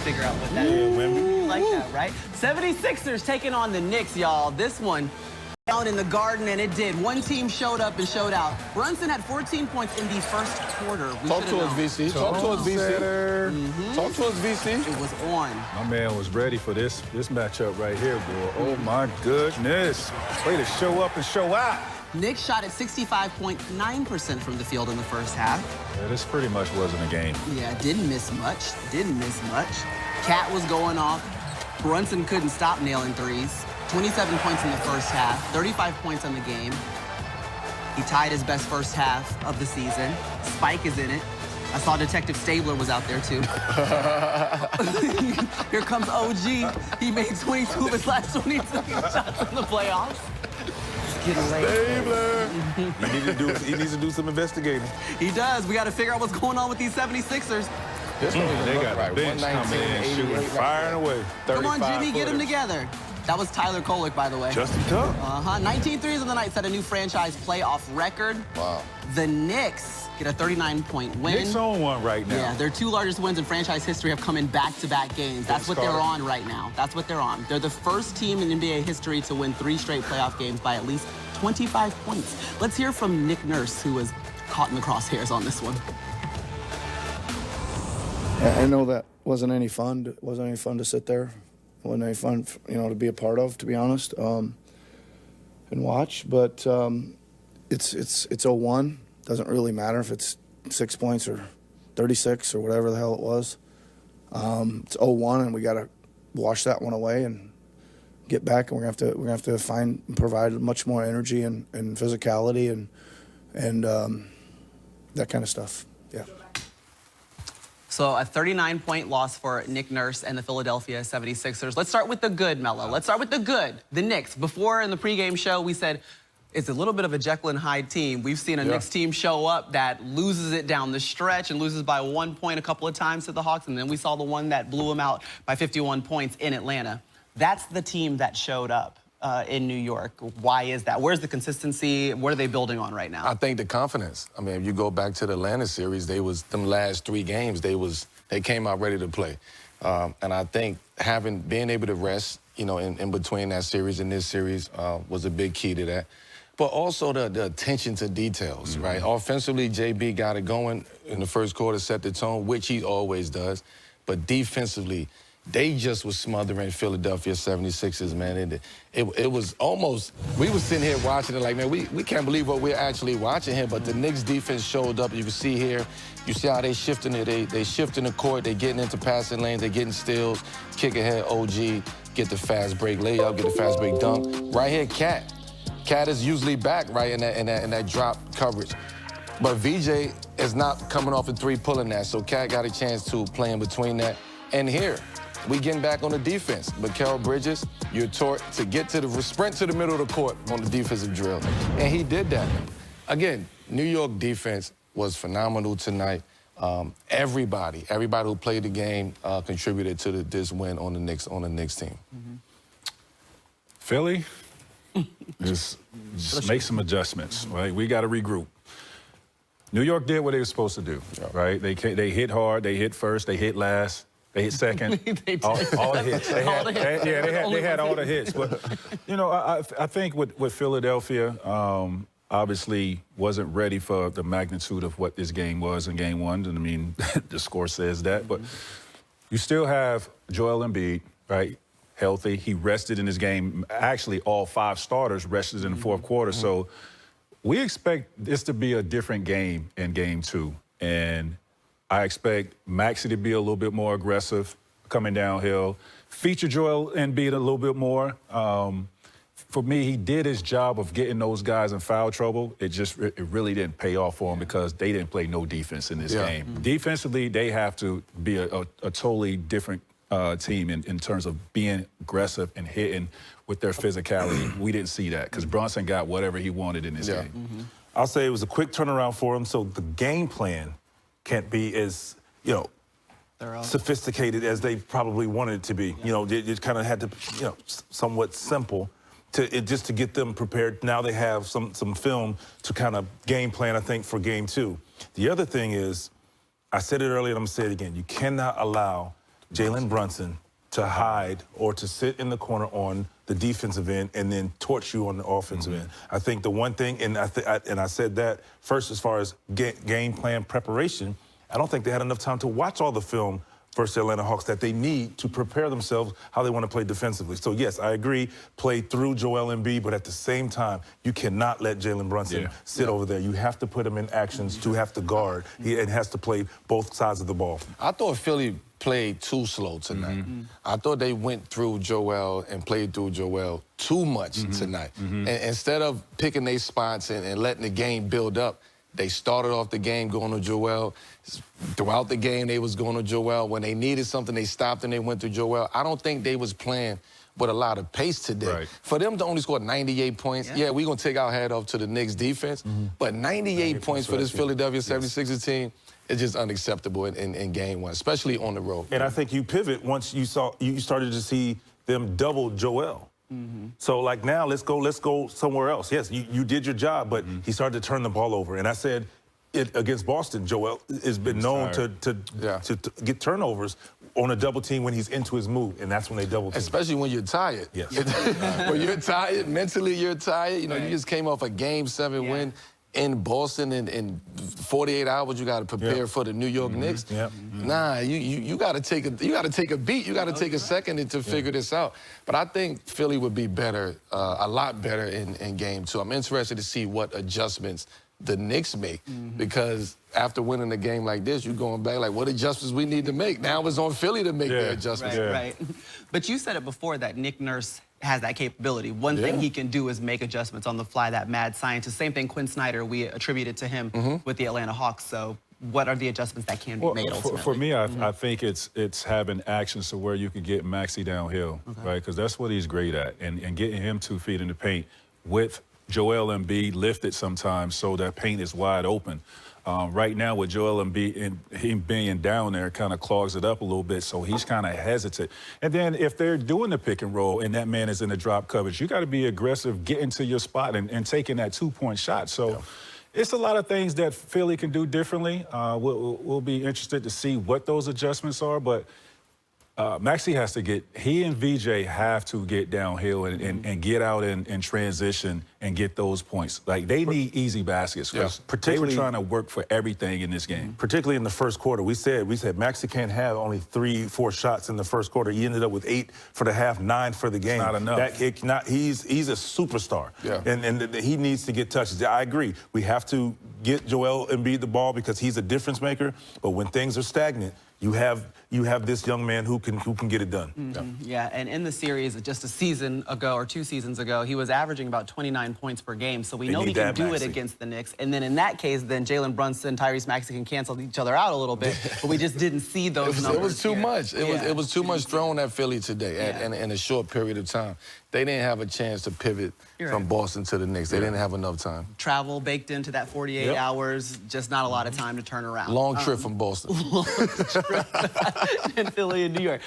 figure out what that is. You like that, right? 76ers taking on the Knicks, y'all. This one down in the Garden, and it did. One team showed up and showed out. Brunson had 14 points in the first quarter. Talk to us, VC. Talk to us, VC. Talk to us, VC. It was on. My man was ready for this matchup right here, boy. Oh, my goodness. Way to show up and show out. Knicks shot at 65.9% from the field in the first half. Yeah, this pretty much wasn't a game. Yeah, didn't miss much. Didn't miss much. Cat was going off. Brunson couldn't stop nailing threes. 27 points in the first half, 35 points on the game. He tied his best first half of the season. Spike is in it. I saw Detective Stabler was out there, too. Here comes OG. He made 22 of his last 22 shots in the playoffs. It's getting late. Stabler. He needs to do some investigating. He does. We got to figure out what's going on with these 76ers. This don't even They look got right. a bench coming in, shooting, firing away. Come on, Jimmy, get them together. That was Tyler Kolek, by the way. Justin Tuck. 19 threes on the night, set a new franchise playoff record. Wow. The Knicks get a 39-point win. Knicks on one right now. Yeah, their two largest wins in franchise history have come in back-to-back games. That's what they're on right now. That's what they're on. They're the first team in NBA history to win 3 straight playoff games by at least 25 points. Let's hear from Nick Nurse, who was caught in the crosshairs on this one. I know that wasn't any fun. It wasn't any fun to sit there. It wasn't any fun, to be a part of, to be honest, and watch. But it's 0-1. Doesn't really matter if it's 6 points or 36 or whatever the hell it was. It's 0-1, and we got to wash that one away and get back. And we're gonna have to find and provide much more energy and physicality and that kind of stuff. Yeah. So a 39-point loss for Nick Nurse and the Philadelphia 76ers. Let's start with the good, Melo. Let's start with the good. The Knicks. Before in the pregame show, we said it's a little bit of a Jekyll and Hyde team. We've seen a Knicks team show up that loses it down the stretch and loses by 1 point a couple of times to the Hawks, and then we saw the one that blew them out by 51 points in Atlanta. That's the team that showed up in New York. Why is that? Where's the consistency? What are they building on right now? I think the confidence. I mean, if you go back to the Atlanta series, them last 3 games, they came out ready to play. And I think being able to rest, in between that series and this series was a big key to that. But also the attention to details, right? Offensively, JB got it going in the first quarter, set the tone, which he always does. But defensively, they just was smothering Philadelphia 76ers, man. It was almost, we were sitting here watching it like, man, we can't believe what we're actually watching here. But the Knicks defense showed up. You can see here, you see how they shifting it. They shifting the court. They getting into passing lanes. They getting steals. Kick ahead, OG, get the fast break layup, get the fast break dunk. Right here, Cat. Cat is usually back, right, in that drop coverage. But VJ is not coming off the 3 pulling that. So Cat got a chance to play in between that. And here, we getting back on the defense. Mikal Bridges, you're taught to get to the sprint to the middle of the court on the defensive drill. And he did that. Again, New York defense was phenomenal tonight. Everybody who played the game contributed to this win on the Knicks team. Philly, just make some adjustments, right? We got to regroup. New York did what they were supposed to do, right? They hit hard, they hit first, they hit last. They hit second. They did. All the hits. They had all the hits. But, I think with Philadelphia, obviously wasn't ready for the magnitude of what this game was in Game 1. And, I mean, the score says that. But you still have Joel Embiid, right, healthy. He rested in his game. Actually, all 5 starters rested in the fourth quarter. So we expect this to be a different game in Game 2. And I expect Maxey to be a little bit more aggressive coming downhill. Feature Joel Embiid a little bit more. For me, he did his job of getting those guys in foul trouble. It really didn't pay off for him because they didn't play no defense in this game. Defensively, they have to be a totally different team in terms of being aggressive and hitting with their physicality. We didn't see that because Brunson got whatever he wanted in this game. I'll say it was a quick turnaround for him, so the game plan can't be as, sophisticated as they probably wanted it to be. It kind of had to, somewhat simple just to get them prepared. Now they have some film to kind of game plan, I think, for Game 2. The other thing is, I said it earlier and I'm going to say it again, you cannot allow Jalen Brunson to hide or to sit in the corner on the defensive end and then torch you on the offensive end. I think the one thing, and I said that first as far as game plan preparation, I don't think they had enough time to watch all the film versus the Atlanta Hawks that they need to prepare themselves how they want to play defensively. So, yes, I agree, play through Joel Embiid, but at the same time, you cannot let Jalen Brunson sit over there. You have to put him in actions to have to guard. He has to play both sides of the ball. I thought Philly played too slow tonight. I thought they went through Joel and played through Joel too much tonight. And instead of picking their spots and letting the game build up, they started off the game going to Joel. Throughout the game, they was going to Joel. When they needed something, they stopped and they went to Joel. I don't think they was playing with a lot of pace today. Right. For them to only score 98 points, yeah, we're going to take our hat off to the Knicks defense, but 98 points for this Philadelphia 76ers team is just unacceptable in game one, especially on the road. And I think you pivot once you started to see them double Joel. So, like, now let's go somewhere else. Yes, you did your job, but he started to turn the ball over. And I said, against Boston, Joel has been known to get turnovers on a double team when he's into his move, and that's when they double team. Especially when you're tired. Yes. When you're tired, mentally you're tired. You know, you just came off a Game 7 win in Boston, in 48 hours you got to prepare for the New York Knicks. Nah, you got to take a beat. You got to take a second to figure this out. But I think Philly would be better, a lot better in Game 2. I'm interested to see what adjustments the Knicks make, because after winning a game like this, you're going back like, what adjustments we need to make? Now it's on Philly to make their adjustments. Right. But you said it before that Nick Nurse has that capability. One thing he can do is make adjustments on the fly, that mad scientist. Same thing Quinn Snyder, we attributed to him with the Atlanta Hawks. So what are the adjustments that can be made ultimately? For me, I think it's having actions to where you can get Maxey downhill, right? Because that's what he's great at, and getting him 2 feet in the paint with Joel Embiid lifted sometimes so that paint is wide open. Right now with Joel Embiid and him being down there kind of clogs it up a little bit, so he's kind of hesitant. And then if they're doing the pick and roll and that man is in the drop coverage, you got to be aggressive, getting to your spot and taking that 2-point shot. So it's a lot of things that Philly can do differently. We'll be interested to see what those adjustments are, but Maxey has to he and VJ have to get downhill and get out and transition and get those points. Like, they need easy baskets, because they were trying to work for everything in this game. Particularly in the first quarter. We said Maxey can't have only 3-4 shots in the first quarter. He ended up with 8 for the half, 9 for the game. It's not enough. He's a superstar. And he needs to get touches. I agree. We have to get Joel Embiid the ball because he's a difference maker. But when things are stagnant, you have this young man who can get it done. Yeah, and in the series just a season ago or 2 seasons ago, he was averaging about 29 points per game. So we know he can do it against the Knicks. And then in that case, then Jalen Brunson, Tyrese Maxey can cancel each other out a little bit. But we just didn't see those numbers. It was too much. It was too much thrown at Philly today in a short period of time. They didn't have a chance to pivot from Boston to the Knicks. They didn't have enough time. Travel baked into that 48 hours, just not a lot of time to turn around. Long trip from Boston. In Philly and New York.